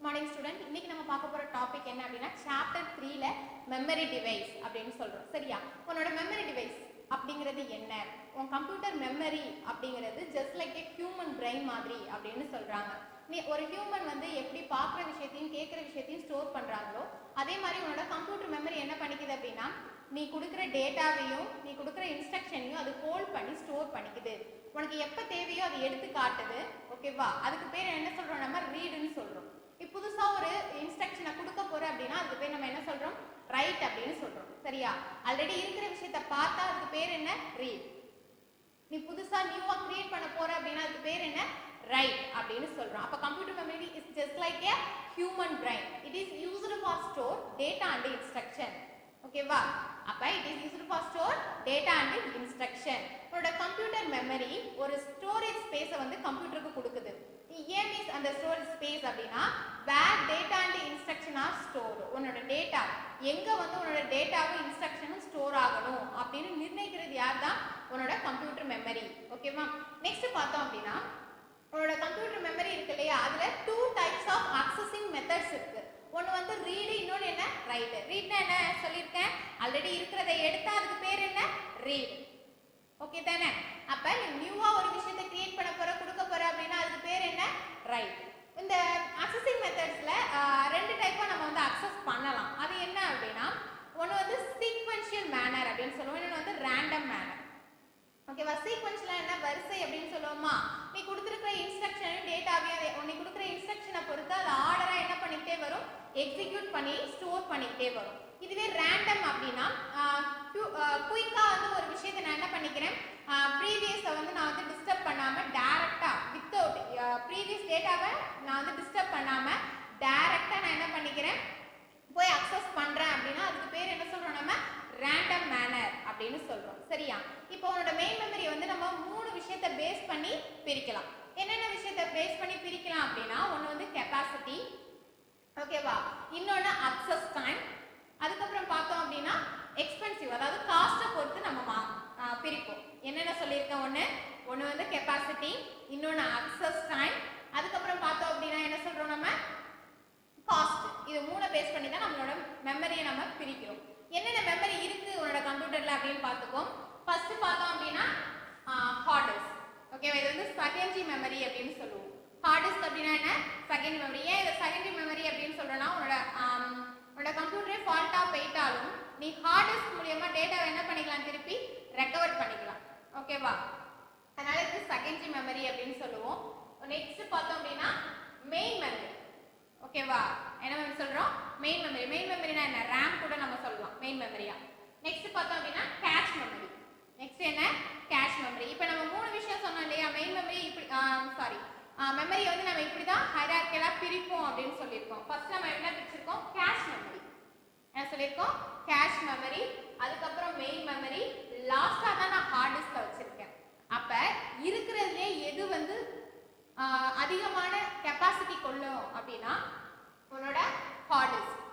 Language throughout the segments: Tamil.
மார்னிங் ஸ்டூடெண்ட், இன்னைக்கு நம்ம பார்க்க போற டாபிக் என்ன அப்படின்னா சாப்டர் 3ல மெமரி டிவைஸ் அப்படின்னு சொல்றோம். சரியா? உன்னோட மெமரி டிவைஸ் அப்படிங்கிறது என்ன? உன் கம்ப்யூட்டர் மெமரி அப்படிங்கிறது ஜஸ்ட் லைக் ஏ ஹியூமன் பிரெயின் மாதிரி அப்படின்னு சொல்றாங்க. நீ ஒரு ஹியூமன் வந்து எப்படி பார்க்குற விஷயத்தையும் கேட்குற விஷயத்தையும் ஸ்டோர் பண்றாங்களோ அதே மாதிரி உன்னோட கம்ப்யூட்டர் மெமரி என்ன பண்ணிக்குது அப்படின்னா நீ கொடுக்குற டேட்டாவையும் நீ கொடுக்குற இன்ஸ்ட்ரக்ஷனையும் அது ஹோல்ட் பண்ணி ஸ்டோர் பண்ணிக்குது. உனக்கு எப்போ தேவையோ அதை எடுத்து காட்டுது. ஓகேவா? அதுக்கு பேர் என்ன சொல்றோம்? நம்ம ரீடுன்னு சொல்றோம். இப்போ புதுசா ஒரு இன்ஸ்ட்ரக்ஷனை கொடுக்க போற அப்படின்னா அதுக்கு பேர் நம்ம என்ன சொல்றோம்? ரைட் அப்படின்னு சொல்றோம். சரியா? ஆல்ரெடி இருக்கிற விஷயத்த பார்த்தா அதுக்கு பேர் என்ன? ரீட். நீ புதுசா நியூவா கிரியேட் பண்ண போற அப்படின்னா அதுக்கு பேர் என்ன? ரைட் அப்படின்னு சொல்றோம். அப்ப computer memory is just like A human brain. It is used for store data and instruction. ஓகேவா? அப்ப it is used for store data and instruction. உன்னோட கம்ப்யூட்டர் மெமரி ஒரு ஸ்டோரேஜ் ஸ்பேஸை வந்து கம்ப்யூட்டருக்கு கொடுக்குது. ஏன் மீன்ஸ் அந்த ஸ்டோரேஜ் ஸ்பேஸ் அப்படின்னா where data and instruction are store. உன்னோட டேட்டா எங்க வந்து உன்னோட டேட்டாவும் இன்ஸ்ட்ரக்ஷனும் ஸ்டோர் ஆகணும் அப்படின்னு நிர்ணயிக்கிறது யார் தான்? உன்னோட கம்ப்யூட்டர் மெமரி. ஓகேவா? நெக்ஸ்ட் பார்த்தோம் அப்படின்னா உன்னோட கம்ப்யூட்டர் மெமரி இருக்கு இல்லையா, அதுல 2 டைப்ஸ் ஆஃப் அக்சஸிங் மெத்தட்ஸ் இருக்கு. ஒன்று வந்து ரீடு, இன்னொன்று என்ன? ரைட். ரீட்னா என்ன சொல்லியிருக்கேன்? ஆல்ரெடி இருக்கிறத எடுத்தா அதுக்கு பேர் என்ன? ரீட். ஓகே தானே? அப்ப நீ நியூவா ஒரு விஷயத்தை கிரியேட் பண்ண போற கொடுக்க போற அப்படின்னா அதுக்கு பேர் என்ன? ரைட். இந்த அக்சஸிங் மெத்தட்ஸ்ல 2 டைப்பா நம்ம வந்து அக்சஸ் பண்ணலாம். அது என்ன அப்படின்னா ஒன்று வந்து சீக்வென்ஷியல் மேனர் அப்படின்னு சொல்லுவோம், இன்னொன்று வந்து ரேண்டம் மேனர். ஓகேவா? சீக்வென்ஷியல் என்ன? வரிசை அப்படின்னு சொல்லுவோமா? நீ கொடுத்துருக்கிற இன்ஸ்ட்ரக்ஷனையும் டேட்டாவையும் நீ கொடுக்குற இன்ஸ்ட்ரக்ஷனை பொறுத்து அது ஆர்டரா என்ன பண்ணிக்கிட்டே வரும்? எக்ஸிக்யூட் பண்ணி ஸ்டோர் பண்ணிக்கிட்டே வரும். இதுவே ரேண்டம் அப்படின்னா குயிக்கா வந்து ஒரு விஷயத்தை நான் என்ன பண்ணிக்கிறேன், ப்ரீவியஸை வந்து நான் வந்து டிஸ்டர்ப் பண்ணாம டைரக்டா வித்தவுட் ப்ரீவியஸ் டேட்டாவை நான் வந்து டிஸ்டர்ப் பண்ணாம டைரக்டா நான் என்ன பண்ணிக்கிறேன் போய் அக்சஸ் பண்றேன் அப்படின்னா அதுக்கு பேர் என்ன சொல்றோம்? நம்ம ரேண்டம் மேனர் அப்படின்னு சொல்றோம். சரியா? இப்போ உன்னோட மெயின் மெமரி வந்து நம்ம 3 விஷயத்தை பேஸ் பண்ணி பிரிக்கலாம். என்னென்ன விஷயத்தை பேஸ் பண்ணி பிரிக்கலாம் அப்படின்னா ஒன்று வந்து கெப்பாசிட்டி, ஓகேவா, இன்னொன்று அக்சஸ் டைம், அதுக்கப்புறம் பார்த்தோம் அப்படின்னா எக்ஸ்பென்சிவ், அதாவது காஸ்ட்டை பொறுத்து நம்ம பிரிப்போம். என்னென்ன சொல்லியிருக்கேன்? ஒன்று வந்து கெப்பாசிட்டி, இன்னொன்று அக்சஸ் டைம், அதுக்கப்புறம் பார்த்தோம் அப்படின்னா என்ன சொல்றோம்? நம்ம காஸ்ட். இது 3 பேஸ் பண்ணி தான் நம்மளோட மெமரியை நம்ம பிரிக்கிறோம். என்னென்ன மெமரி இருக்கு உன்னோட கம்ப்யூட்டர்ல அப்படின்னு பார்த்துக்கோம். ஃபர்ஸ்ட் பார்த்தோம் அப்படின்னா ஹார்ட் டிஸ்க். ஓகேவா? இது வந்து செகண்டரி மெமரி அப்படின்னு சொல்லுவோம். ஹார்ட் டிஸ்க் அப்படின்னா என்ன? Secondary memory. ஏன் இது செகண்டரி மெமரி அப்படின்னு சொல்றேன்னா உன்னோட கம்ப்யூட்டரே ஃபால்ட்டா போயிட்டாலும் நீ ஹார்ட் டிஸ்க் மூலமா டேட்டாவை என்ன பண்ணிக்கலாம்? திருப்பி ரெக்கவர் பண்ணிக்கலாம். ஓகேவா? அதனால இது செகண்டரி மெமரி அப்படின்னு சொல்லுவோம். நெக்ஸ்ட் பார்த்தோம் அப்படின்னா மெயின் மெமரி. ஓகேவா? என்ன மெமரி சொல்றோம்? Main memory. மெயின் மெமரினா என்ன? ரேம் கூட நம்ம சொல்லலாம் மெயின் மெமரியா. நெக்ஸ்ட் பார்த்தோம் அப்படின்னா கேஷ் மெமரி. நெக்ஸ்ட் என்ன? Cache memory. இப்போ நம்ம 3 விஷயம் சொன்னோம் இல்லையா? மெயின் மெமரி இப்படி மெமரி வந்து நம்ம இப்படி தான் ஹைரார்க்கியலா பிரிப்போம் அப்படின்னு சொல்லியிருக்கோம். ஃபர்ஸ்ட் நம்ம என்ன பிரிச்சிருக்கோம்? Cache memory. என்ன சொல்லியிருக்கோம்? கேஷ் மெமரி, அதுக்கப்புறம் மெயின் மெமரி, லாஸ்டா தான் நான் ஹார்ட் டிஸ்க்ல வச்சிருக்கேன். அப்ப இருக்கிறதுலே எது வந்து அதிகமான கெப்பாசிட்டி கொள்ளும் அப்படின்னா உன்னோட ஹார்ட் டிஸ்க்.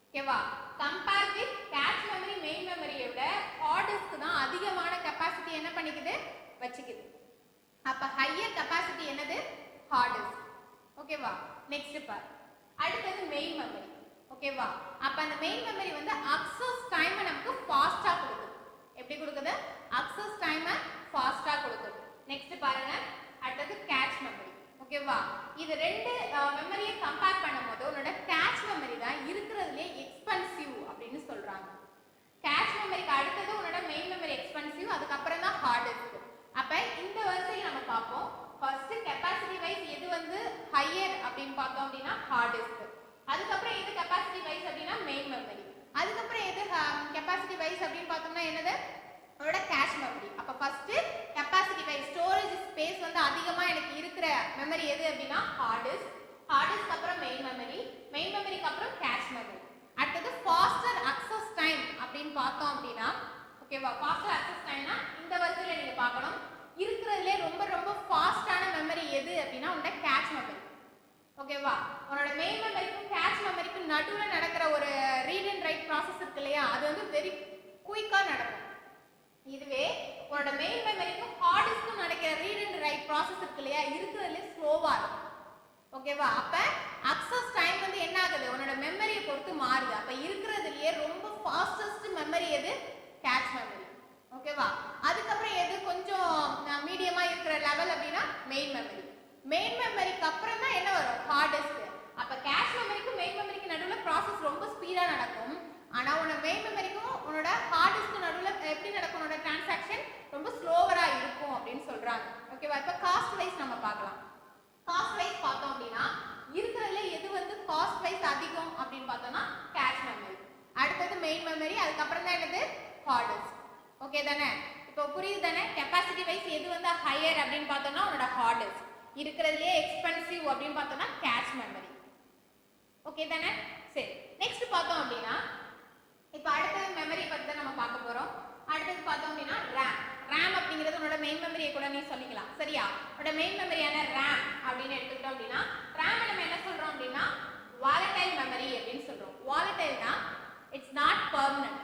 ஓகேவா? Compare with cache memory, main மெமரியை விட ஹார்ட் டிஸ்க் தான் அதிகமான கெப்பாசிட்டி என்ன பண்ணிக்குது? வச்சுக்குது. அப்ப ஹையர் கெப்பாசிட்டி என்னது? Hard disk. ஓகேவா? நெக்ஸ்ட் பார். அடுத்தது மெயின் மெமரி. ஓகேவா? அப்ப அந்த மெயின் மெமரி வந்து அக்சஸ் டைம் நமக்கு ஃபாஸ்டா கொடுக்குது. எப்படி கொடுக்குது? அக்சஸ் டைம் ஃபாஸ்டா கொடுக்குது. நெக்ஸ்ட் பாருங்க. அடுத்தது கேஷ் மெமரி. ஓகேவா? இது 2 மெமரியை கம்பேர் பண்ணும்போது உன்னோட கேஷ் மெமரி தான் இருக்கிறதுலே எக்ஸ்பென்சிவ் அப்படின்னு சொல்றாங்க. கேஷ் மெமரிக்கு அடுத்தது உன்னோட மெயின் மெமரி எக்ஸ்பென்சிவ், அதுக்கப்புறம் தான் ஹார்ட் டிஸ்க். அப்ப இந்த வரிசையை நம்ம பார்ப்போம். ஃபர்ஸ்ட் கெப்பாசிட்டி வைஸ் எது வந்து ஹையர் அப்படின்னு பார்த்தோம் அப்படின்னா ஹார்ட் டிஸ்க். அதுக்கப்புறம் எது கெப்பாசிட்டி வைஸ் அப்படின்னா மெயின் மெமரி. அதுக்கப்புறம் எது கெப்பாசிட்டி வைஸ் அப்படின்னு பார்த்தோம்னா என்னது? உன்னோட கேஷ் மெமரி. அப்ப first capacity wise storage space வந்து அதிகமா எனக்கு இருக்கிற மெமரி எது அப்படின்னா ஹார்ட் டிஸ்க். ஹார்ட் டிஸ்க் அப்புறம் மெயின் மெமரி, மெயின் மெமரிக்கு அப்புறம் கேஷ் மெமரி. அடுத்தது ஃபாஸ்டர் அக்சஸ் டைம் அப்படின்னு பார்த்தோம் அப்படின்னா ஓகேவா? ஃபாஸ்டர் அக்சஸ் டைம்னா இந்த வரிசையில நீங்க பார்க்கணும். இருக்கிறதுலே ரொம்ப ரொம்ப ஃபாஸ்டான மெமரி எது அப்படின்னா உன்னோட கேஷ் மெமரி. ஓகேவா? உன்னோட மெயின் மெமரிக்கும் கேஷ் மெமரிக்கும் நடுவில் நடக்கிற ஒரு ரீட் அண்ட் ரைட் ப்ராசஸ் இருக்கு இல்லையா, அது வந்து வெரி குயிக்கா நடக்கும். இதுவே உன்னோட மெயின் மெமரிக்கும் ஹார்ட் டிஸ்க்கும் நடக்கிற ரீட் அண்ட் ரைட் ப்ராசஸ் இருக்கு இல்லையா, இருக்கிறதுலே ஸ்லோவா இருக்கும். ஓகேவா? அப்ப அக்சஸ் டைம் வந்து என்ன ஆகுது, உன்னோட மெமரியை பொறுத்து மாறுது. அப்ப இருக்கிறதுலயே ரொம்ப ஃபாஸ்டஸ்ட் மெமரி எது? Cache memory. ஓகேவா? அதுக்கப்புறம் எது கொஞ்சம் மீடியமா இருக்கிற லெவல் அப்படின்னா மெயின் மெமரி. மெயின் மெமரிக்கு அப்புறம் தான் என்ன வரும்? Hard disk. அப்ப கேஷ் மெமரிக்கும் மெயின் மெமரிக்கு நடுவுல ப்ராசஸ் ரொம்ப ஸ்பீடா நடக்கும். ஆனா உன்னோட மெயின் மெமரிக்கும் உன்னோட ஹார்ட் டிஸ்க் நடுவுல எப்படி நடக்கும்? உன்னோட டிரான்சாக்ஷன் ரொம்ப ஸ்லோவரா இருக்கும் அப்படின்னு சொல்றாங்க. ஓகேவா? இப்ப காஸ்ட் வைஸ் நம்ம பார்க்கலாம். காஸ்ட் வைஸ் பார்த்தோம் அப்படின்னா இருக்கிறதுல எது வந்து காஸ்ட் வைஸ் அதிகம் அப்படின்னு பார்த்தோம்னா கேஷ் மெமரி, அடுத்தது மெயின் மெமரி, அதுக்கப்புறம் தான் என்னது? Hard disk. ஓகே தானே? இப்போ புரியுது தானே? கெப்பாசிட்டி வைஸ் எது வந்து ஹையர் அப்படின்னு பார்த்தோம்னா உன்னோட ஹார்ட் டிஸ்க், இருக்கிறதுலயே எக்ஸ்பென்சிவ் அப்படின்னு பார்த்தோம்னா கேஷ் மெமரி. ஓகே தானே? சரி, நெக்ஸ்ட் பார்த்தோம் அப்படின்னா இப்போ அடுத்தது மெமரி பத்தி தான் நம்ம பார்க்க போறோம். அடுத்தது பார்த்தோம் அப்படின்னா ரேம். ரேம் அப்படிங்கிறது உன்னோட மெயின் மெமரியை கூட நீ சொல்லிக்கலாம். சரியா? உன்னோட மெயின் மெமரியான ரேம் அப்படின்னு எடுத்துக்கிட்டோம் அப்படின்னா ரேம் நம்ம என்ன சொல்றோம் அப்படின்னா வாலடைல் மெமரி அப்படின்னு சொல்றோம். வாலடைல்னா இட்ஸ் நாட் பெர்மனன்ட்.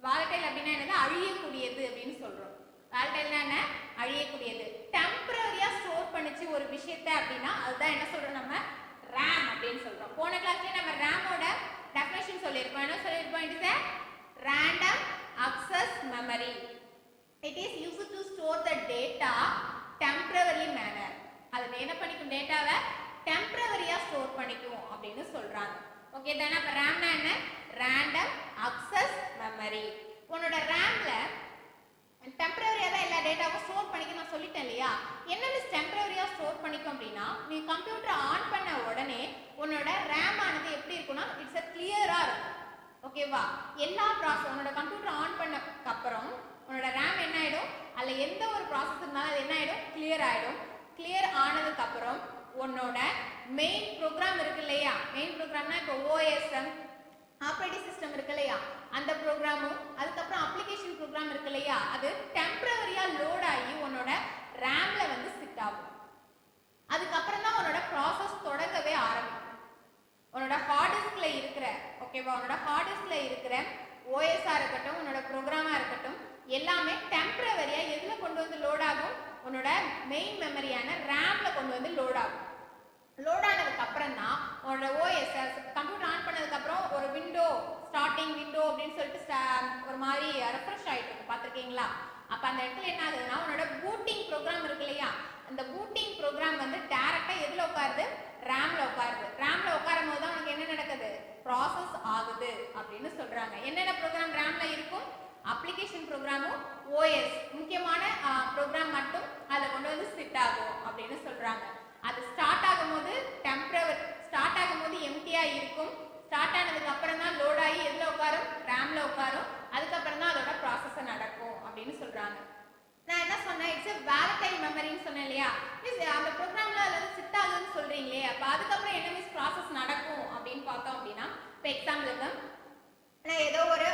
வாலடைல் அப்படின்னா என்னது? அழியக்கூடியது அப்படின்னு சொல்றோம். வாலடைல்னா என்ன? அழியக்கூடியது. டெம்பரரியா ஸ்டோர் பண்ணிச்சு ஒரு விஷயத்தை அப்படின்னா அதுதான் என்ன சொல்றோம்? நம்ம ரேம் அப்படின்னு சொல்றோம். போன கிளாஸ்லயே நம்ம ரேமோட டெஃபினிஷன் சொல்லியிருப்போம். என்ன சொல்லியிருப்போம்? It is a random access memory. It is used to store the data temporary manner. அது என்ன பண்ணிக்கும்? டேட்டாவை டெம்பரரியா ஸ்டோர் பண்ணிக்கும் அப்படின்னு சொல்றாங்க. ஓகே தானே? அப்ப ரேம்னா என்ன? Random access memory. உன்னோட ரேம்ல டெம்பரரியா தான் எல்லா டேட்டாவும் ஸ்டோர் பண்ணிக்க நான் சொல்லிட்டேன் இல்லையா? என்ன மிஸ் டெம்பரரியா ஸ்டோர் பண்ணிக்கும் அப்படின்னா நீ கம்ப்யூட்டர் ஆன் பண்ண உடனே உன்னோட ரேம் ஆனது எப்படி இருக்கும்னா இட்ஸ் a கிளியரா இருக்கும். ஓகேவா? எல்லா ப்ராசஸ் உன்னோட கம்ப்யூட்டர் ஆன் பண்ணதுக்கு அப்புறம் உன்னோட ரேம் என்ன ஆயிடும்? அதுல எந்த ஒரு ப்ராசஸ் இருந்தாலும் அது என்ன ஆயிடும்? கிளியர் ஆயிடும். கிளியர் ஆனதுக்கு அப்புறம் உன்னோட மெயின் ப்ரோக்ராம் இருக்கு இல்லையா? மெயின் ப்ரோக்ராம்னா இப்போ OSM ஆப்ரேட்டிங் சிஸ்டம் இருக்கு இல்லையா? அந்த ப்ரோக்ராமும் அதுக்கப்புறம் அப்ளிகேஷன் ப்ரோக்ராம் இருக்கு இல்லையா? அது டெம்பரரியா லோட் ஆகி உன்னோட ரேம்ல வந்து சிட் ஆகும். அதுக்கப்புறம் தான் உன்னோட ப்ராசஸ் தொடங்கவே ஆரம்பிக்கும். உன்னோட ஹார்ட் டிஸ்க்ல இருக்கிற ஓகேவா? உன்னோட ஹார்ட் டிஸ்க்ல இருக்கிற OSஆ இருக்கட்டும், உன்னோட ப்ரோக்ராமா இருக்கட்டும், எல்லாமே டெம்பரரியா எதுல கொண்டு வந்து லோட் ஆகும்? உன்னோட மெயின் மெமரியான ரேம்ல கொண்டு வந்து லோட் ஆகும். லோட் ஆனதுக்கு அப்புறம் தான் உன்னோட OS கம்ப்யூட்டர் ஆன் பண்ணதுக்கு அப்புறம் ஒரு விண்டோ ஸ்டார்டிங் விண்டோ அப்படின்னு சொல்லிட்டு ஒரு மாதிரி ரெஃப்ரெஷ் ஆயிட்டு இருக்கு. பாத்திருக்கீங்களா? அப்ப அந்த இடத்துல என்ன ஆகுதுன்னா உன்னோட பூட்டிங் ப்ரோக்ராம் இருக்கு இல்லையா? அந்த பூட்டிங் ப்ரோக்ராம் வந்து டைரக்டா எதுல உட்காருது? ரேம்ல உட்காருது. ரேம்ல உட்காரும் போது தான் உனக்கு என்ன நடக்குது? ப்ராசஸ் ஆகுது அப்படின்னு சொல்றாங்க. என்னென்ன ப்ரோக்ராம் ரேம்ல இருக்கும்? அப்ளிகேஷன் ப்ரோக்ராமும் OS முக்கியமான ப்ரோக்ராம் மட்டும் அதை கொண்டு வந்து சிட் ஆகும் அப்படின்னு சொல்றாங்க. அது ஸ்டார்ட் ஆகும்போது ஸ்டார்ட் ஆகும்போது எம்டியா இருக்கும். ஸ்டார்ட் ஆனதுக்கு அப்புறம் தான் லோட் ஆகி எதுல உட்காரும்? ரேம்ல உட்காரும். அதுக்கப்புறம் தான் அதோட ப்ராசஸ் நடக்கும் அப்படின்னு சொல்றாங்க. நான் என்ன சொன்னேன்? இட்ஸ் a volatile memoryன்னு சொன்னேன் இல்லையா? அந்த ப்ரோக்ராம்ல அது சிட் ஆகுதுன்னு சொல்றீங்களே, அப்ப அதுக்கப்புறம் என்ன மிஸ் ப்ராசஸ் நடக்கும் அப்படின்னு பார்த்தோம் அப்படின்னா இப்போ எக்ஸாம்பிளுக்கு நான் ஏதோ ஒரு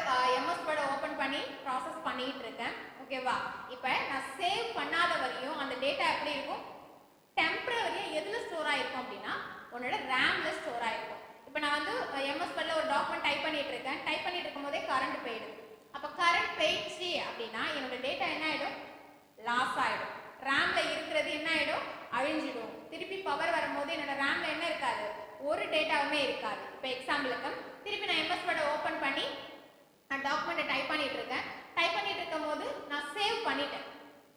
MS Word ஓபன் பண்ணி ப்ராசஸ் பண்ணிட்டு இருக்கேன். ஓகேவா? இப்போ நான் சேவ் பண்ணாத வரையும் அந்த டேட்டா எப்படி இருக்கும்? டெம்பரரியா எதுல ஸ்டோர் ஆயிருக்கும் அப்படின்னா உன்னோட ரேம்ல ஸ்டோர் ஆயிருக்கும். இப்போ நான் வந்து MS Wordல ஒரு டாக்குமெண்ட் டைப் பண்ணிட்டு இருக்கேன். டைப் பண்ணிட்டு இருக்கும்போதே கரண்ட் போயிடுது. அப்ப கரண்ட் போயிடுச்சு அப்படின்னா என்னோட டேட்டா என்ன ஆயிடும்? லாஸ் ஆயிடும். ரேம்ல இருக்கிறது என்ன ஆயிடும்? அழிஞ்சிடும். திருப்பி பவர் வரும்போது என்னோட ரேம்ல என்ன இருக்காது? ஒரு டேட்டாவுமே இருக்காது. இப்போ எக்ஸாம்பிளுக்கு திருப்பி நான் MS Word ஓபன் பண்ணி டாக்குமெண்ட்டை டைப் பண்ணிட்டு இருக்கேன். டைப் பண்ணிட்டு இருக்கும்போது நான் சேவ் பண்ணிட்டேன்.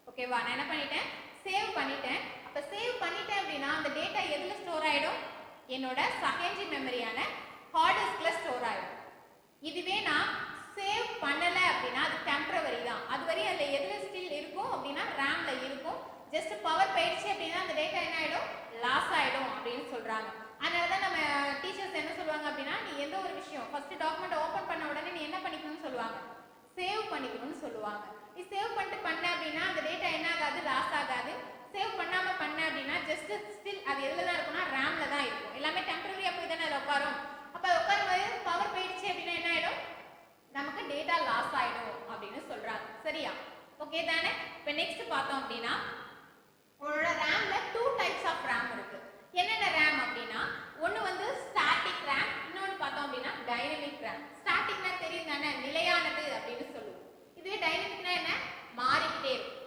ஓகேவா? நான் என்ன பண்ணிட்டேன்? சேவ் பண்ணிட்டேன். அப்ப சேவ் பண்ணிட்டேன் அப்படின்னா அந்த டேட்டா எதுல ஸ்டோர் ஆயிடும்? என்னோட செகண்டரி மெமரியான ஹார்ட் டிஸ்க்ல ஸ்டோர் ஆயிடும். இதுவே நான் சேவ் பண்ணல அப்படின்னா அது டெம்பரரி தான். அது வரை அதுல எதுல ஸ்டில் இருக்கும் அப்படின்னா ரேம்ல இருக்கும். ஜஸ்ட் பவர் போயிடுச்சு அப்படின்னா அந்த டேட்டா என்ன ஆயிடும்? லாஸ் ஆயிடும் அப்படின்னு சொல்றாங்க. அதனால தான் நம்ம டீச்சர்ஸ் என்ன சொல்லுவாங்க அப்படின்னா நீ எந்த ஒரு விஷயம் ஃபர்ஸ்ட் டாக்குமெண்ட் ஓபன் பண்ண உடனே நீ என்ன பண்ணிக்கணும்னு சொல்லுவாங்க? சேவ் பண்ணிக்கணும்னு சொல்லுவாங்க. நீ சேவ் பண்ணிட்டு பண்ண அப்படின்னா அந்த டேட்டா என்ன ஆகாது? லாஸ் ஆகாது. சேவ் பண்ணாம பண்ண அப்படின்னா ஜஸ்ட் ஸ்டில் அது எதுல தான் இருக்கும்னா ரேம்ல தான் இருக்கும். எல்லாமே டெம்பரரியா போய் தானே அது உட்காரும். அப்ப உட்காரும்போது பவர் போயிடுச்சு அப்படின்னா என்ன ஆயிடும்? நமக்கு டேட்டா லாஸ் ஆயிடும் அப்படின்னு சொல்றாங்க. சரியா? ஓகே தானே? இப்போ நெக்ஸ்ட் பார்த்தோம் அப்படின்னா உங்களோட ரேம்ல 2 டைப்ஸ் ஆஃப் ரேம் இருக்கு. என்னென்ன ரேம் அப்படின்னா ஒன்னு வந்து ஸ்டாட்டிக் ரேம், இன்னொன்னு பார்த்தோம் அப்படின்னா டைனமிக் ரேம். ஸ்டாட்டிக்னா தெரியும் தானே? நிலையானது அப்படின்னு சொல்லுவோம். இதுவே டைனமிக்னா என்ன? மாறிக்கிட்டே இருக்கும்.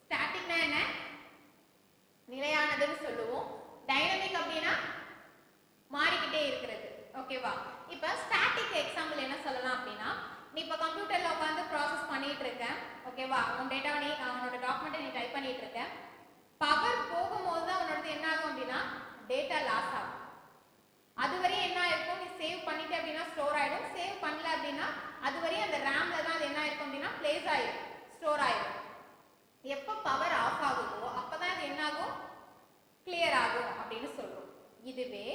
ஸ்டாட்டிக்னா என்ன? நிலையானதுன்னு சொல்லுவோம். டைனமிக் ஓகேவா? உன் டேட்டாவை நீ உன்னோட டாக்குமெண்ட்டை நீ டைப் பண்ணிட்டு இருக்க, பவர் போகும்போது தான் உன்னோடது என்ன ஆகும் அப்படின்னா டேட்டா லாஸ் ஆகும். அதுவரையும் என்ன ஆயிருக்கும், நீ சேவ் பண்ணிட்டு அப்படின்னா ஸ்டோர் ஆயிடும். சேவ் பண்ணல அப்படின்னா அதுவரையும் அந்த ரேம்ல தான் அது என்ன ஆயிருக்கும் அப்படின்னா பிளேஸ் ஆயிடும், ஸ்டோர் ஆயிடும். எப்போ பவர் ஆஃப் ஆகுதோ அப்பதான் இது என்ன ஆகும், கிளியர் ஆகும் அப்படின்னு சொல்றோம். இதுவே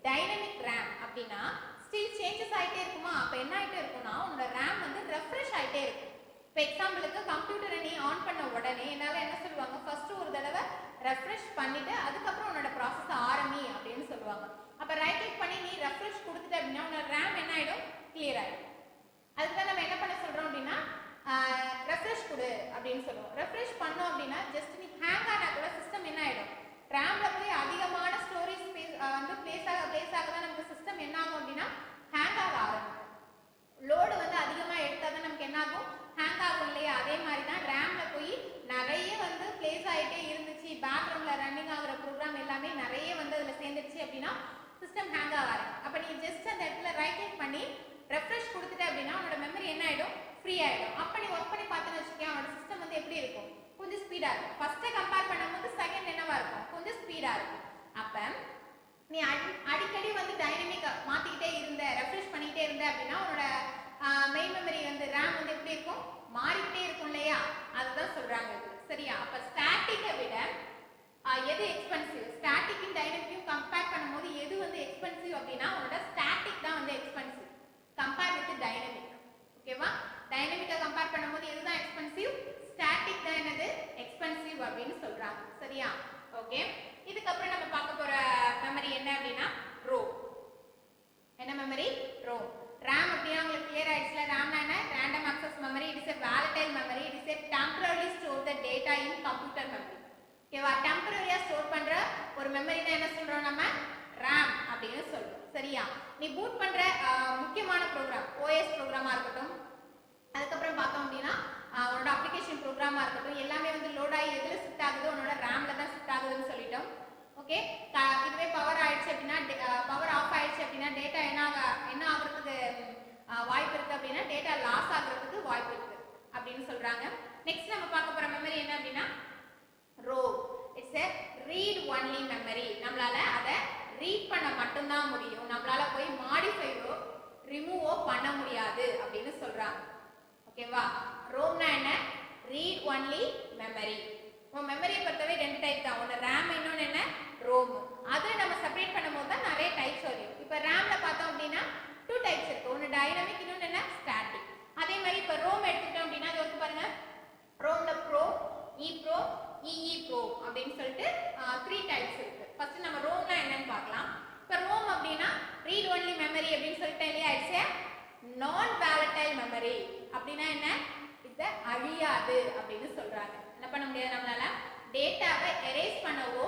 டைனமிக் ரேம் அப்படின்னா ஸ்டில் சேஞ்சஸ் ஆயிட்டே இருக்குமா? அப்ப என்ன ஆயிட்டே இருக்கும்னா உன்னோட ரேம் வந்து ரெஃப்ரெஷ் ஆயிட்டே இருக்கும். இப்போ எக்ஸாம்பிளுக்கு கம்ப்யூட்டரை நீ ஆன் பண்ண உடனே என்னால என்ன சொல்லுவாங்க, ஃபர்ஸ்ட் ஒரு தடவை ரெஃப்ரெஷ் பண்ணிட்டு அதுக்கப்புறம் உன்னோட ப்ராசஸ் ஆரம்பி அப்படின்னு சொல்லுவாங்க. அப்ப ரைட் கிளிக் பண்ணி நீ ரெஃப்ரெஷ் கொடுத்துட்ட அப்படின்னா உன்னோட ரேம் என்ன ஆயிடும், கிளியர் ஆயிடும். அதுக்கு நம்ம என்ன பண்ண சொல்றோம் அப்படின்னா ரெஃப்ரெஷ் கொடு அப்படின்னு சொல்லுவோம். ரெஃப்ரெஷ் பண்ணோம் அப்படின்னா ஜஸ்ட் நீ ஹேங் ஆனா கூட சிஸ்டம் என்ன ஆயிடும், ரேம்ல போய் அதிகமான ஸ்டோரேஜ் ஸ்பேஸ் வந்து பிளேஸ் ஆக தான் நமக்கு சிஸ்டம் என்ன ஆகும் அப்படின்னா ஹேங் ஆக ஆரம்பிக்கும். லோடு வந்து அதிகமா எடுத்தா தான் நமக்கு என்ன ஆகும், ஹேங் ஆகும் இல்லையா? அதே மாதிரி தான் ரேம்ல போய் நிறைய வந்து பிளேஸ் ஆகிட்டே இருந்துச்சு, பேக்ரவுண்ட்ல ரன்னிங் ஆகுற ப்ரோக்ராம் எல்லாமே நிறைய வந்து அதுல சேர்ந்துருச்சு அப்படின்னா சிஸ்டம் ஹேங் ஆகாது. அப்ப நீ ஜஸ்ட் அந்த இடத்துல ரைட் கிளிக் பண்ணி ரெஃப்ரெஷ் கொடுத்துட்ட அப்படின்னா உன்னோட மெமரி என்ன ஆயிடும், ஃப்ரீ ஆயிடும். அப்ப நீ ஒர்க் பண்ணி பார்த்தேன்னு வச்சுக்கேன், உன்னோட சிஸ்டம் வந்து எப்படி இருக்கும், கொஞ்சம் ஸ்பீடா இருக்கும். ஃபர்ஸ்ட்டை கம்பேர் பண்ணும்போது செகண்ட் என்னவா இருக்கும், கொஞ்சம் ஸ்பீடா இருக்கும். அப்ப நீ அடிக்கடி வந்து டைனமிக் மாத்திக்கிட்டே இருந்த, ரெஃப்ரெஷ் பண்ணிக்கிட்டே இருந்த அப்படின்னா உன்னோட மெயின் மெமரி வந்து ரேம் வந்து எப்படி இருக்கும், மாறிக்கிட்டே இருக்கும் இல்லையா? அதுதான் சொல்றாங்க. சரியா? அப்ப ஸ்டாட்டிக்கை விட எது எக்ஸ்பென்சிவ், ஸ்டாட்டிக்கும் டைனமிக்கும் கம்பேர் பண்ணும்போது எது வந்து எக்ஸ்பென்சிவ் அப்படின்னா உன்னோட ஸ்டாட்டிக் தான் வந்து எக்ஸ்பென்சிவ் கம்பேர் வித் டைனமிக். ஓகேவா? டைனமிக்கை கம்பேர் பண்ணும்போது எதுதான் எக்ஸ்பென்சிவ், ஸ்டாட்டிக் தான் என்னது எக்ஸ்பென்சிவ் அப்படின்னு சொல்றாங்க. சரியா? ஓகே. இதுக்கப்புறம் நம்ம பார்க்க போற மெமரி என்ன அப்படின்னா ரோ. என்ன மெமரி? ரோ. RAM அப்படின்னா உங்களுக்கு கிளியர் ஆயிடுச்சுல, RAM என்ன, random access memory, it is a volatile memory, it is a temporarily store the data in computer memory. ஓகேவா? டெம்பரரியா ஸ்டோர் பண்ற ஒரு மெமரி தான் என்ன சொல்றோம் நம்ம, RAM அப்படின்னு சொல்றோம். சரியா? நீ பூட் பண்ற முக்கியமான ப்ரோக்ராம், OS ப்ரோக்ராமா இருக்கட்டும், அதுக்கப்புறம் பார்த்தோம் அப்படின்னா உன்னோட அப்ளிகேஷன் ப்ரோக்ராமா இருக்கட்டும், எல்லாமே வந்து லோட் ஆகி எதுல ஷிஃப்ட் ஆகுது, உன்னோட ரேம்ல தான் ஷிஃப்ட் ஆகுதுன்னு சொல்லிட்டோம். ஓகே. இதுவே பவர் ஆயிடுச்சு அப்படின்னா, பவர் ஆஃப் ஆயிடுச்சு அப்படின்னா டேட்டா என்ன ஆகுறதுக்கு வாய்ப்பு இருக்கு அப்படின்னா டேட்டா லாஸ் ஆகுறதுக்கு வாய்ப்பு இருக்கு அப்படின்னு சொல்றாங்க. நெக்ஸ்ட் நம்ம பார்க்க போற மெமரி என்ன அப்படின்னா ROM. It's a read only memory. நம்மளால அதை ரீட் பண்ண மட்டும்தான் முடியும், நம்மளால போய் மாடிஃபையோ ரிமூவோ பண்ண முடியாது அப்படின்னு சொல்றாங்க. ஓகேவா? ரோம்னா என்ன, ரீட் ஒன்லி மெமரி. உன் மெமரியை பொறுத்தவரை ரெண்டு டைப் தான், ஒன்று ரேம், இன்னொன்று என்ன, ரோம். அதை நம்ம செப்பரேட் பண்ணும்போது தான் நிறைய டைப்ஸ் வரும். இப்போ ரேம்ல பார்த்தோம் அப்படின்னா 2 டைப்ஸ் இருக்கு, ஒன்று டைனமிக், இன்னொன்று என்ன, ஸ்டாட்டிக். அதே மாதிரி இப்போ ரோம் எடுத்துக்கிட்டோம் அப்படின்னா அது வந்து பாருங்க, ரோம்ல ப்ரோ, இ ப்ரோ, இஇ ப்ரோ அப்படின்னு சொல்லிட்டு 3 டைப்ஸ் இருக்கு. ஃபர்ஸ்ட் நம்ம ரோம்னா என்னன்னு பார்க்கலாம். இப்போ ரோம் அப்படின்னா ரீட் ஒன்லி மெமரி அப்படின்னு சொல்லிட்டு இல்லையா, இட்ஸ் நான் வாலடைல் மெமரி. அப்படின்னா என்ன, இது அழியாது அப்படின்னு சொல்றாங்க. என்ன பண்ண முடியாது, நம்மளால டேட்டாவை எரேஸ் பண்ணவோ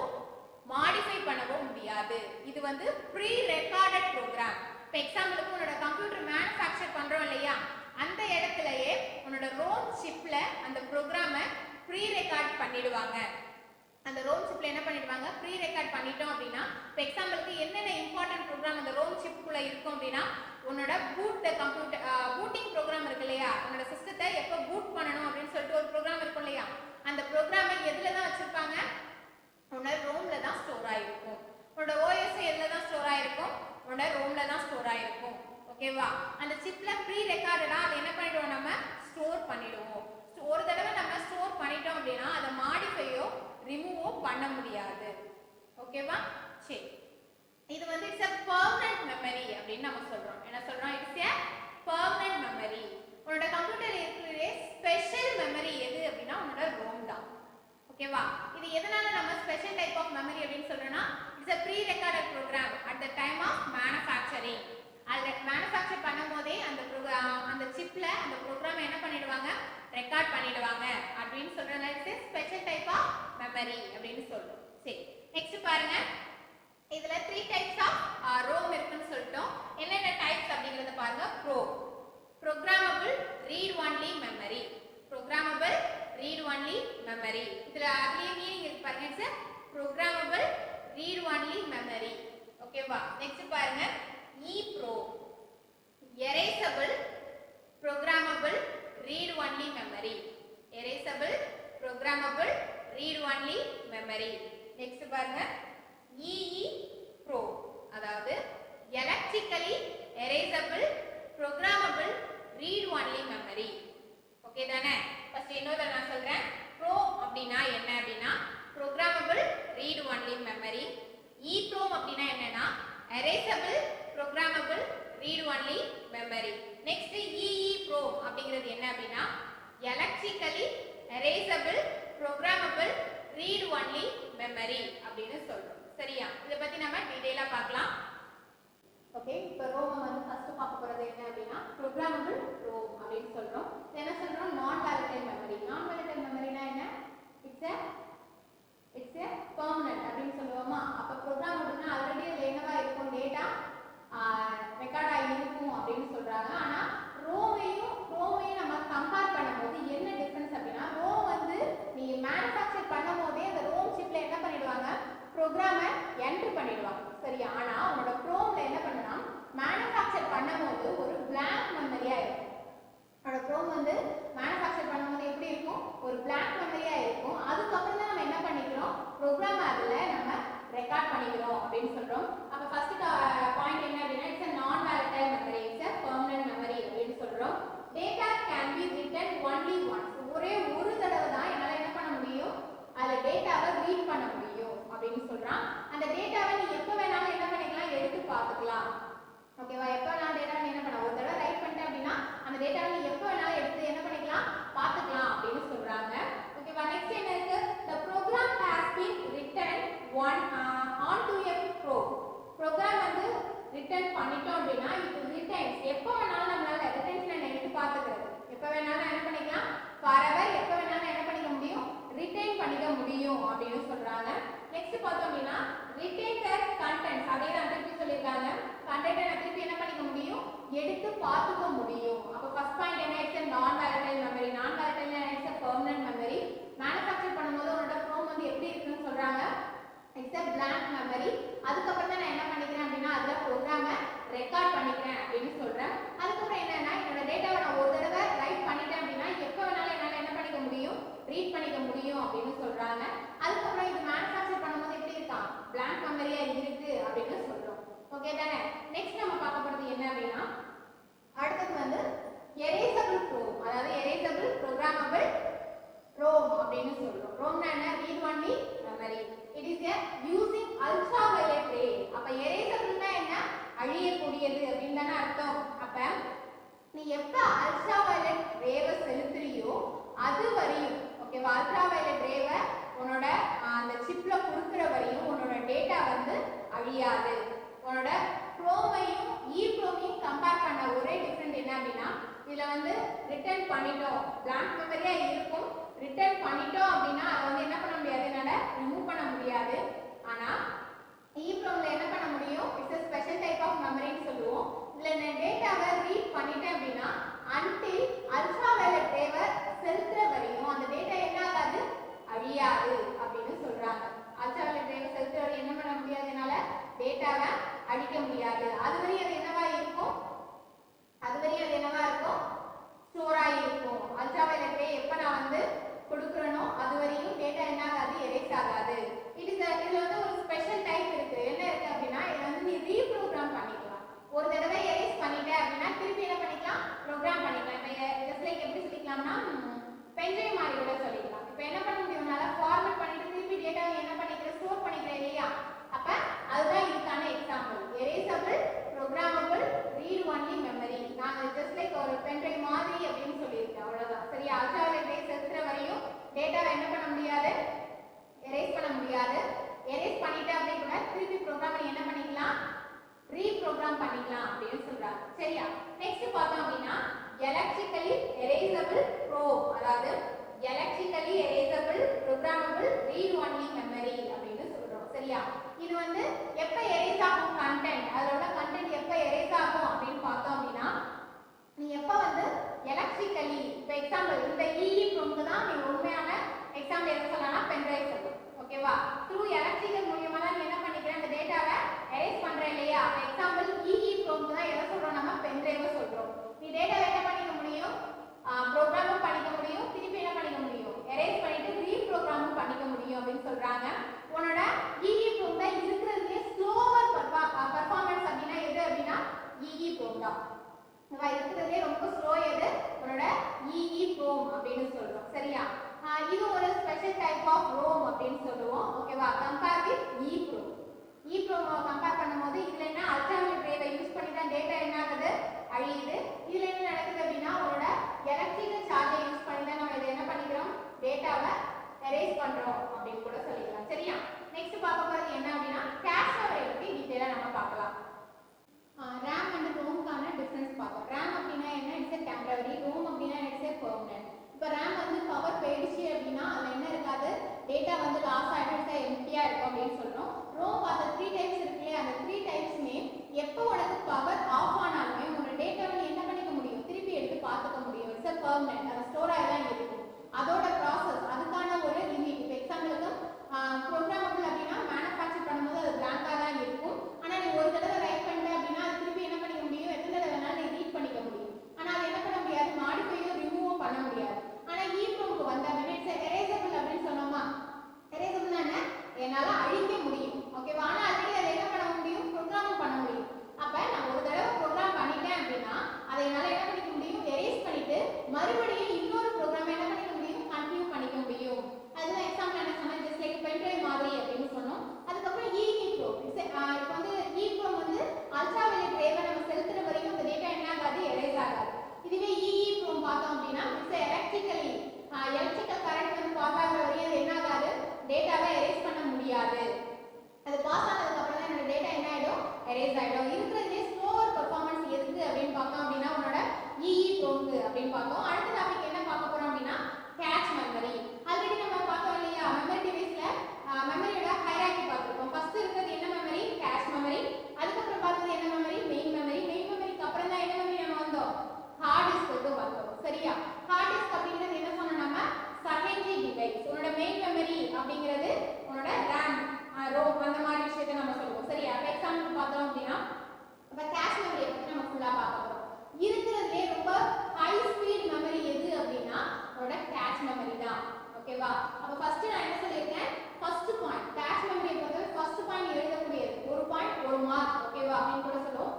மாடிஃபை பண்ணவோ முடியாது. இது வந்து ப்ரீ ரெக்கார்டட் ப்ரோக்ராம். இப்போ எக்ஸாம்பிளுக்கு உன்னோட கம்ப்யூட்டர் மேனுஃபேக்சர் பண்றோம் இல்லையா, அந்த இடத்துலயே உன்னோட ரோம் சிப்ல அந்த ப்ரோக்ராமை ப்ரீ ரெக்கார்ட் பண்ணிடுவாங்க. அந்த ரோம் சிப்ல என்ன பண்ணிடுவாங்க, ப்ரீ ரெக்கார்ட் பண்ணிட்டோம் அப்படின்னா, இப்போ எக்ஸாம்பிளுக்கு என்னென்ன இம்பார்ட்டன்ட் ப்ரோக்ராம் அந்த ரோம் சிப்புக்குள்ள இருக்கும் அப்படின்னா உன்னோட பூட்டிங் ப்ரோக்ராம் இருக்கு இல்லையா, உன்னோட சிஸ்டத்தை எப்போ பூட் பண்ணணும் அப்படின்னு சொல்லிட்டு ஒரு ப்ரோக்ராம் இருக்கும் இல்லையா, அந்த ப்ரோக்ராமை எதுல தான் வச்சிருப்பாங்க, உன்னோட ரோம்ல தான் ஸ்டோர் ஆயிருக்கும். உன்னோட OS எதுல தான் ஸ்டோர் ஆயிருக்கும், உன்னோட ரோம்ல தான் ஸ்டோர் ஆயிருக்கும். ஓகேவா? அந்த சிப்ல ப்ரீ ரெக்கார்டடா அதை என்ன பண்ணிடுவோம், நம்ம ஸ்டோர் பண்ணிடுவோம். ஒரு தடவை நம்ம ஸ்டோர் பண்ணிட்டோம் அப்படின்னா அதை மாடிஃபையோ ரிமூவோ பண்ண முடியாது. ஓகேவா? சரி, இது வந்து இட்ஸ் a permanent memory அப்படின்னு நம்ம சொல்றோம். என்ன சொல்றோம், இட்ஸ் a permanent memory. உன்னோட கம்ப்யூட்டர்ல இருக்கிற ஸ்பெஷல் மெமரி எது அப்படின்னா உன்னோட ரோம் தான். ஓகேவா? இது எதனால நம்ம ஸ்பெஷல் டைப் ஆஃப் மெமரி அப்படின்னு சொல்றோம்னா, it's a pre-recorded program at the time of manufacturing. அது மேனுஃபேக்சர் பண்ணும்போதே அந்த சிப்ல அந்த ப்ரோக்ராம் என்ன பண்ணிடுவாங்க, ரெக்கார்ட் பண்ணிடுவாங்க அப்படின்னு சொல்றதுனால it's special type of memory அப்படின்னு சொல்றோம். சரி, நெக்ஸ்ட் பாருங்க, இதுல 3 டைப்ஸ் ஆஃப் ரோம் இருக்குன்னு சொல்லிட்டோம். என்னென்ன டைப்ஸ் அப்படிங்கறத பாருங்க. Programmable read only memory. Programmable read only memory, இதுல அதுலயே மீனிங் இருக்கு பாருங்க, it's programmable read only memory. ஓகேவா? நெக்ஸ்ட் பாருங்க, EEPROM, erasable programmable read only memory. erasable பாருங்க, EEPROM, அதாவது electrically erasable programmable read only memory. Okay தானே? ஃபர்ஸ்ட் இன்னொரு நான் சொல்றேன். ப்ரோம் அப்படின்னா என்ன அப்படின்னா programmable read only memory. EEPROM அப்படின்னா என்னன்னா erasable programmable read only memory. Next EEPROM அப்படிங்கிறது என்ன அப்படின்னா electrically erasable programmable read only memory அப்படின்னு சொல்றோம். சரியா? இத பத்தி நம்ம டீடைலா பார்க்கலாம். ஓகே, இப்போ ரோம் வந்து ஃபர்ஸ்ட் பார்க்க போறது என்ன அப்படின்னா ப்ரோக்ராமபிள் ரோம் அப்படின்னு சொல்றோம். என்ன சொல்றோம்? நான் வாலடைல் மெமரி. நான் வாலடைல் மெமரினா என்ன? இட்ஸ் எ பெர்மனன்ட் அப்படின்னு சொல்லுவோமா? அப்ப ப்ரோக்ராமபிள்னா ஆல்ரெடி அதுல என்னவா இருக்கும்? டேட்டா ரெக்கார்ட் ஆகி இருக்கும் அப்படின்னு சொல்றாங்க. ஆனா ரோமையும் நம்ம கம்பேர் பண்ணும்போது என்ன டிஃபரன்ஸ் அப்படின்னா ரோம் வந்து நீங்க மேனுஃபேக்சர் பண்ணும்போதே அந்த ரோம் சிப்ல என்ன பண்ணிடுவாங்க? ப்ரோக்ராமை என்டர் பண்ணிடுவாங்க. சரியா? ஆனா உங்களோட ப்ரோம்ல என்ன பண்ணனா மேனுஃபேக்சர் பண்ணும்போது ஒரு blank மெமரியா இருக்கும். உங்களோட ப்ரோம் வந்து மேனுஃபேக்சர் பண்ணும்போது எப்படி இருக்கும்? ஒரு blank மெமரியா இருக்கும். அதுக்கு அப்புறம் தான் நம்ம என்ன பண்ணிக்கிறோம்? ப்ரோக்ராம் அதுல நம்ம ரெக்கார்ட் பண்ணிக்கிறோம் அப்படின்னு சொல்றோம். அப்ப ஃபர்ஸ்ட் பாயிண்ட் என்ன அப்படின்னா it's a non volatile memory, it's a permanent memory அப்படின்னு சொல்றோம். data can be written only once. ஒரே ஒரு தடவை தான் என்னால என்ன பண்ண முடியும்? அதுல டேட்டாவை ரீட் பண்ண முடியும் அப்படின்னு சொல்றான். அந்த டேட்டாவை நீ எப்ப வேணாலும் என்ன பண்ணிக்கலாம்? எடுத்து பார்த்துக்கலாம். ஓகேவா? எப்ப வேணாலும் டேட்டாவை என்ன பண்ண ஒரு தடவை ரைட் பண்ணிட்டேன் அப்படின்னா அந்த டேட்டாவை நீ எப்ப வேணாலும் எடுத்து என்ன பண்ணிக்கலாம்? பார்த்துக்கலாம் அப்படின்னு சொல்றாங்க. ஓகேவா? நெக்ஸ்ட் என்ன இருக்கு? the program has been written onto a program வந்து ரிட்டர்ன் பண்ணிட்டோம் அப்படின்னா இது ரிட்டர்ன்ஸ் எப்ப வேணாலும் நம்மளால ரிட்டர்ன்ஸ்ல எடுத்து பார்த்துக்கிறது. எப்ப வேணாலும் என்ன பண்ணிக்கலாம்? ஃபாரெவர் எப்ப வேணாலும் என்ன பண்ணிக்க முடியும்? ரிட்டைன் பண்ணிக்க முடியும் அப்படின்னு சொல்றாங்க. நெக்ஸ்ட் பார்த்தோம் அப்படின்னா ரிட்டைன் தி கண்டென்ட்ஸ். அதே தான் திருப்பி சொல்லிருக்காங்க. கண்டென்ட்டை நான் திருப்பி என்ன பண்ணிக்க முடியும்? எடுத்து பார்த்துக்க முடியும். அப்ப ஃபர்ஸ்ட் பாயிண்ட் என்ன? It's a non volatile memory. non volatile it's a permanent memory. Manufacture பண்ணும்போது உங்களோட ப்ரோம் வந்து எப்படி இருக்குன்னு சொல்றாங்க? It's a blank memory. அதுக்கு அப்புறம் தான் நான் என்ன பண்ணிக்கிறேன் அப்படின்னா அதுல ப்ரோக்ராமை ரெக்கார்ட் பண்ணிக்கிறேன் அப்படின்னு சொல்றேன். அதுக்கு அப்புறம் என்னன்னா என்னோட டேட்டாவை நான் ஒரு தடவை ரைட் பண்ணிட்டேன் அப்படின்னா எப்ப வேணாலும் என்னால என்ன பண்ணிக்க முடியும்? ரீட் பண்ணிக்க முடியும் அப்படின்னு சொல்றாங்க. அதுக்கு அப்புறம் இது மேனுஃபேக்சர் பண்ணும்போது எப்படி இருக்கான்? blank மெமரியா இருக்கு அப்படின்னு சொல்றோம். ஓகே தானே? நெக்ஸ்ட் நம்ம பார்க்க போறது என்ன அப்படின்னா அடுத்து வந்து எரேசபிள் ப்ரோம், அதாவது எரேசபிள் ப்ரோக்ராமபிள் ரோம் அப்படின்னு சொல்றோம். ரோம்னா என்ன? Read only memory. It is a using ultraviolet ray. அப்ப எரேசபிள்னா என்ன? அழியக்கூடியது அப்படின்னு தானே அர்த்தம். அப்ப நீ எப்ப அல்ட்ராவயலட் ரேவை செலுத்துறியோ அது வரையும் ஓகேவா? அல்ட்ராவயலட் ரேவை உன்னோட அந்த சிப்ல கொடுக்கிற வரையும் உன்னோட டேட்டா வந்து அழியாது. உன்னோட ப்ரோமையும் EEPROமையும் கம்பேர் பண்ண ஒரே டிஃபரண்ட் என்ன அப்படின்னா இதுல வந்து ரிட்டர்ன் பண்ணிட்டோம் blank மெமரியா இருக்கும். ரிட்டர்ன் பண்ணிட்டோம் அப்படின்னா அதை வந்து என்ன பண்ண முடியாது? என்னால ரிமூவ் பண்ண முடியாது. ஆனா EEPROம்ல என்ன பண்ண முடியும்? It's a special type of memory ன்னு சொல்லுவோம். இதுல நான் டேட்டாவை ரீட் பண்ணிட்டேன் அப்படின்னா until அல்ட்ராவயலட் ரேவை செலுத்துற வரையும் அந்த டேட்டா என்ன ஆகாது? அழியாது அப்படின்னு சொல்றாங்க. அல்ட்ராவயலட் ரேவை செலுத்துற வரையும் என்ன பண்ண முடியாது? என்னால டேட்டாவை அழிக்க முடியாது. அதுவரையும் அது என்னவா இருக்கும்? ஸ்டோர் ஆகி இருக்கும். அல்ட்ராவயலட் ரே எப்ப நான் வந்து கொடுக்கறனோ அதுவரையும் டேட்டா என்ன ஆகாது? எரேஸ் ஆகாது. இதுல வந்து ஒரு ஸ்பெஷல் டைப் இருக்கு. என்ன இருக்கு அப்படின்னா இத வந்து நீ ரீப்ரோகிராம் பண்ணிக்கலாம். ஒரு தடவை எரேஸ் பண்ணிட்ட அப்படின்னா திருப்பி என்ன பண்ணிக்கலாம்? ப்ரோகிராம் பண்ணிக்கலாம். இப்ப ஜஸ்ட் லைக் எப்படி சொல்லிக்கலாம்னா பென்ட்ரைவ் மாதிரி கூட சொல்லிக்கலாம். இப்போ என்ன பண்ண முடியும்னால ஃபார்மேட் பண்ணிட்டு திருப்பி டேட்டாவை என்ன பண்ணிக்கிற? ஸ்டோர் பண்ணிக்கிறேன் இல்லையா? அப்ப அதுதான் இதுக்கான example. Erasable programmable read only memory. நான் ஜஸ்ட் லைக் ஒரு பென்ட்ரைவ் மாதிரி அப்படின்னு சொல்லியிருக்கேன். அவ்வளவுதான். சரியா? அல்ட்ராவயலட் ரே செலுத்துற வரையும் டேட்டாவை என்ன பண்ண முடியாது? எரேஸ் பண்ண முடியாது. எரேஸ் பண்ணிட்டா அப்படின்னா திருப்பி ப்ரோகிராமை என்ன பண்ணிக்கலாம்? ரீப்ரோகிராம் பண்ணிக்கலாம் அப்படின்னு சொல்றாங்க. சரியா? நெக்ஸ்ட் பார்த்தோம் அப்படின்னா எலக்ட்ரிக்கலி எரேசபிள் ப்ரோம், அதாவது electrically erasable programmable read only memory அப்படின்னு சொல்றோம். சரியா? இது வந்து எப்ப எரேஸ் ஆகும்? கண்டென்ட், அதோட கண்டென்ட் எப்ப எரேஸ் ஆகும் அப்படின்னு பார்த்தோம் அப்படின்னா நீ எப்ப வந்து எலக்ட்ரிக்கலி, இப்போ எக்ஸாம்பிள் இந்த EEPROம்க்கு தான் நீ உண்மையான எக்ஸாம்பிள் என்ன சொல்லலாம்? பென்ட்ரைவ் சொல்லலாம். ஓகேவா? த்ரூ எலக்ட்ரிக்கல் மூலமா தான் நீ என்ன பண்ணிக்கிற? அந்த டேட்டாவை எரேஸ் பண்ற இல்லையா? எக்ஸாம்பிள் EEPROம்க்கு தான் எதை சொல்றோம்? நம்ம பென்ட்ரைவ் சொல்றோம். நீ டேட்டாவை என்ன பண்ணிக்க முடியும்? ப்ரோகிராமும் பண்ணிக்க முடியும். திருப்பி என்ன பண்ணிக்க முடியும்? எரேஸ் பண்ணிட்டு ரீப்ரோகிராமும் பண்ணிக்க முடியும் அப்படின்னு சொல்றாங்க. உன்னோட compare with EEPROM. EEPROM compare பண்ணும்போது இதுல என்ன அல்ட்ராவயலட் ரேவை யூஸ் பண்ணி தான் டேட்டா என்ன ஆகுது, அழியுது. இதுல என்ன நடக்குது அப்படின்னா உங்களோட எலக்ட்ரிக்கல் சார்ஜை யூஸ் பண்ணி தான் நம்ம இதை என்ன பண்ணிக்கிறோம், டேட்டாவை எரேஸ் பண்றோம் அப்படின்னு கூட சொல்லிக்கலாம். சரியா? நெக்ஸ்ட் பார்க்க போறது என்ன அப்படின்னா கேஷ் மெமரி பத்தி டீடைலா நம்ம பார்க்கலாம். RAM and ROM-க்கான டிஃபரன்ஸ் பார்ப்போம். RAM அப்படின்னா என்ன, இட்ஸ் a temporary, ROM அப்படின்னா இட்ஸ் a permanent. இப்போ RAM வந்து பவர் போயிடுச்சு அப்படின்னா அதுல என்ன இருக்காது, டேட்டா வந்து லாஸ் ஆகிட்டு எம்டியா இருக்கும் அப்படின்னு சொல்றோம். ROM அந்த 3 டைப்ஸ் இருக்கு இல்லையா, அந்த 3 டைப்ஸ்மே எப்போ உனக்கு பவர் ஆஃப் ஆனாலுமே உங்களோட டேட்டாவை நீ என்ன பண்ணிக்க முடியும், திருப்பி எடுத்து பார்த்துக்க முடியும். இட்ஸ் a permanent, அது ஸ்டோர் ஆகி தான் இருக்கும். அதோட ப்ராசஸ் அதுக்கான ஒரு லிமிட். இப்போ எக்ஸாம்பிளுக்கு ப்ரோக்ராமபிள் அப்படின்னா மேனுஃபேக்சர் பண்ணும்போது அது பிளாங்கா தான் இருக்கும். ஆனா நீ ஒரு தடவை ரைட் பண்ணிட்ட அப்படின்னா அது திருப்பி என்ன பண்ணிக்க முடியும், எத்தனை தடவை வேணாலும் நீ ரீட் பண்ணிக்க முடியும். ஆனா அது என்ன பண்ண முடியாது, மாடிஃபையோ ரிமூவோ பண்ண முடியாது. ஆனா EEPROM-க்கு வந்து அப்படின்னா இட்ஸ் எரேசபிள் அப்படின்னு சொன்னோமா, எரேசபிள் என்ன, என்னால அழிக்க முடியும். ஓகேவா? ஆனா அதுக்கு அதை என்ன பண்ண முடியும், ப்ரோக்ராமும் பண்ண முடியும். அப்ப நான் ஒரு தடவை ப்ரோக்ராம் பண்ணிட்டேன் அப்படின்னா அதை என்னால என்ன பண்ணிக்க முடியும், எரேஸ் பண்ணிட்டு மறுபடியும் இன்னொரு ப்ரோக்ராம் என்ன பண்ணிக்க முடியும், கண்டினியூ பண்ணிக்க முடியும். அதுதான் எக்ஸாம்பிள் என்ன சொன்னேன், ஜஸ்ட் லைக் பென் டிரைவ் மாதிரி அப்படின்னு சொன்னோம். அதுக்கப்புறம் EEPROM. இப்போ வந்து EEPROM வந்து அல்ட்ராவயலட் ரேவை நம்ம செலுத்துற வரைக்கும் இந்த டேட்டா என்ன ஆகாது, எரேஸ் ஆகாது. இதுவே EEPROM பார்த்தோம் அப்படின்னா இட்ஸ் எலக்ட்ரிக்கல் கரண்ட் வந்து பாஸ் ஆகிற வரையும் அது என்ன ஆகாது, டேட்டாவை எரேஸ் பண்ண முடியாது. அது பாஸ் ஆனதுக்கு அப்புறம் தான் என்னோட டேட்டா என்ன ஆயிடும், எரேஸ் ஆயிடும். இருக்கிறதுலே ஸ்லோவர் பெர்ஃபார்மன்ஸ் எதுக்கு அப்படின்னு பார்த்தோம் அப்படின்னா உன்னோட EEPROM-க்கு அப்படின்னு பார்த்தோம். அடுத்த டாபிக் என்ன பார்க்க போறோம் அப்படின்னா கேட்ச் மெமரி. ஆல்ரெடி நம்ம பார்த்தோம் இல்லையா, மெமரி டிவைஸ்ல மெமரியோட ஹைரார்கி பார்த்திருக்கோம். ஃபர்ஸ்ட் இருக்கிறது என்ன மெமரி, கேட்ச் மெமரி. அதுக்கப்புறம் பார்த்தது என்ன மெமரி, மெயின் மெமரி. மெயின் மெமரிக்கு அப்புறம் தான் என்ன மெமரி நம்ம வந்தோம், ஹார்ட் டிஸ்க்கு வந்தோம். சரியா? ஹார்ட் டிஸ்க் அப்படிங்கிறது என்ன சொன்னோம் நம்ம, செகண்டரி டிவைஸ். உன்னோட மெயின் மெமரி அப்படிங்கிறது உன்னோட RAM, ROM அந்த மாதிரி விஷயத்தை நம்ம சொல்லுவோம். சரியா? எக்ஸாம்பிள் பார்த்தோம் அப்படின்னா இப்ப கேஷ் மெமரியை பத்தி நம்ம ஃபுல்லா பார்க்க போறோம். இருக்கிறதுலே ரொம்ப ஹை ஸ்பீட் மெமரி எது அப்படின்னா உன்னோட கேஷ் மெமரி தான். ஓகேவா? அப்ப ஃபர்ஸ்ட் நான் என்ன சொல்லிருக்கேன், ஃபர்ஸ்ட் பாயிண்ட் கேஷ் மெமரியை பொறுத்தவரை ஃபர்ஸ்ட் பாயிண்ட் எழுதக்கூடியது ஒரு பாயிண்ட் ஒரு மார்க். ஓகேவா? அப்படின்னு கூட சொல்லுவோம்.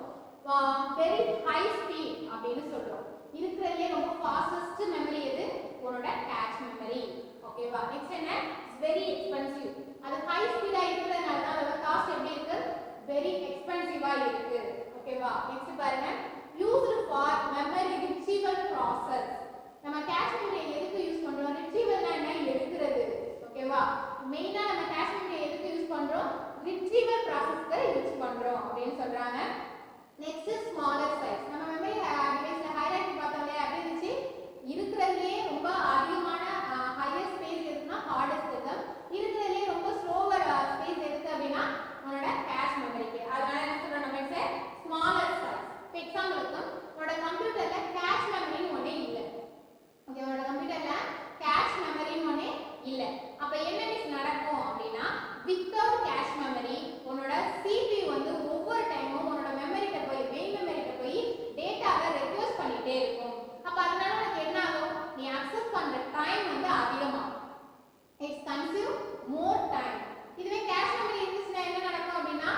வெரி ஹை ஸ்பீட் அப்படின்னு சொல்றோம். இருக்கிறதுலே ரொம்ப ஃபாஸ்டஸ்ட் மெமரி எது, உன்னோட கேஷ் மெமரி. ஓகேவா? நெக்ஸ்ட் என்ன, இட்ஸ் வெரி எக்ஸ்பென்சிவ். அது ஹை ஸ்பீடா இருக்கிறதுனால தான் அதோட காஸ்ட் எப்படி இருக்கு, வெரி எக்ஸ்பென்சிவா இருக்கு. ஓகேவா? நெக்ஸ்ட் பாருங்க, used for memory retrieval process. நம்ம கேஷ் மெமரியை எதுக்கு யூஸ் பண்றோம், ரிட்ரீவல்னா என்ன, எடுக்கிறது. ஓகேவா? மெயினா நம்ம கேஷ் மெமரியை எதுக்கு யூஸ் பண்றோம், ரிட்ரீவல் ப்ராசஸ்க்கு யூஸ் பண்றோம் அப்படின்னு சொல்றாங்க. Next smaller size. நம்ம மெமரி டிவைஸ்ல ஹைரார்கி பார்த்தோம் இல்லையா, அப்படி இருந்துச்சு. இருக்கிறதுலே ரொம்ப அதிகமான ஹையர் ஸ்பேஸ் எதுனா ஹார்ட் டிஸ்க் தான். இருக்கிறதுலே ரொம்ப ஸ்லோவர் ஸ்பேஸ் எதுக்கு அப்படின்னா உன்னோட கேஷ் மெமரிக்கு. அதனால என்ன சொல்றோம் நம்ம, ஸ்மாலர் சைஸ். இப்போ எக்ஸாம்பிளுக்கு உன்னோட கம்ப்யூட்டர்ல கேஷ் மெமரின்னு ஒண்ணே இல்லை. ஓகே, உன்னோட கம்ப்யூட்டர்ல கேஷ் மெமரின்னு ஒண்ணே இல்லை. அப்ப என்ன நடக்கும் அப்படின்னா வித்தவுட் கேஷ் மெமரி உன்னோட CPU வந்து ஒவ்வொரு டைமும் உன்னோட மெமரிட்ட போய் மெயின் மெமரிட்ட போய் டேட்டாவை ரெக்வெஸ்ட் பண்ணிட்டே இருக்கும். அப்ப அதனால உனக்கு என்ன ஆகும், நீ அக்சஸ் பண்ற டைம் வந்து அதிகமாகும். It's consume more time. இதுவே கேஷ் மெமரி இருந்துச்சுன்னா என்ன நடக்கும் அப்படின்னா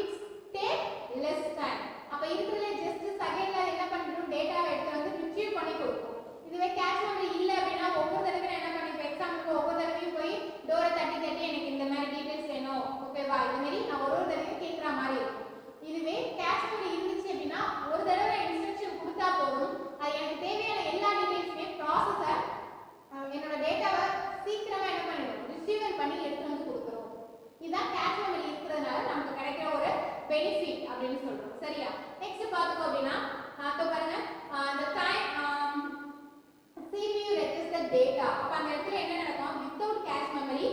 இட்ஸ் டேக் லெஸ் டைம். அப்ப இருக்கிறதுல ஜஸ்ட் செகண்ட்ல என்ன பண்ணிடும், டேட்டாவை எடுத்து வந்து ரிட்ரீவ் பண்ணி கொடுக்கும். இதுவே கேஷ் மெமரி இல்ல அப்படின்னா ஒவ்வொரு தடவையும் என்ன பண்ணிப்பேன், எக்ஸாம்பிளுக்கு ஒவ்வொரு தடவையும் போய் டோரை தட்டி தட்டி எனக்கு இந்த மாதிரி டீடைல்ஸ் வேணும், ஓகேவா, இந்த மாதிரி நான் ஒரு தடவையும் கேட்குற மாதிரி இருக்கும். இதுவே கேஷ் மெமரி இருந்துச்சு அப்படின்னா ஒரு தடவை இன்ஸ்ட்ரக்ஷன் கொடுத்தா போதும், அது எனக்கு தேவையான எல்லா டீடைல்ஸுமே ப்ராசஸர் என்னோட டேட்டாவை சீக்கிரமா என்ன பண்ணிடும், ரிசீவர் பண்ணி எடுத்து வந்து கொடுத்துரும். இதுதான் கேஷ் மெமரி இருக்கிறதுனால நமக்கு கிடைக்கிற ஒரு பெனிஃபிட் அப்படின்னு சொல்றோம். சரியா? நெக்ஸ்ட் பாத்துக்கோ அப்படின்னா இப்போ பாருங்க, the time CPU requests the data. அப்ப அந்த இடத்துல என்ன நடக்கும், without cache memory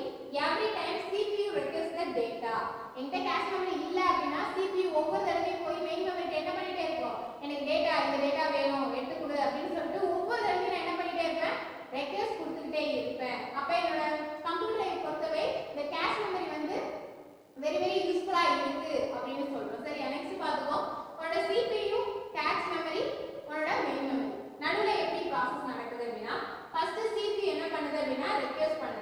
every time CPU requests the data. என்கிட்ட cache memory இல்ல அப்படின்னா CPU ஒவ்வொரு தடவையும் போய் மெயின் மெமரிக்கு என்ன பண்ணிட்டே இருக்கும், எனக்கு டேட்டா இந்த டேட்டா வேணும் எடுத்து கொடு அப்படின்னு சொல்லிட்டு ஒவ்வொரு தடவையும் நான் என்ன பண்ணிட்டே இருப்பேன், ரெக்வெஸ்ட் கொடுத்துக்கிட்டே இருப்பேன். அப்ப என்னோட கம்ப்யூட்டரை பொறுத்தவரை இந்த cache memory வந்து வெரி வெரி யூஸ்ஃபுல்லா இருக்கு அப்படின்னு சொல்றோம். சரியா? நெக்ஸ்ட் பாத்துக்கோ, உன்னோட CPU கேஷ் மெமரி உன்னோட மெயின் மெமரி நடுவுல எப்படி ப்ராசஸ் நடக்குது அப்படின்னா ஃபர்ஸ்ட் CPU என்ன பண்ணுது அப்படின்னா ரெக்வெஸ்ட் பண்ணுது.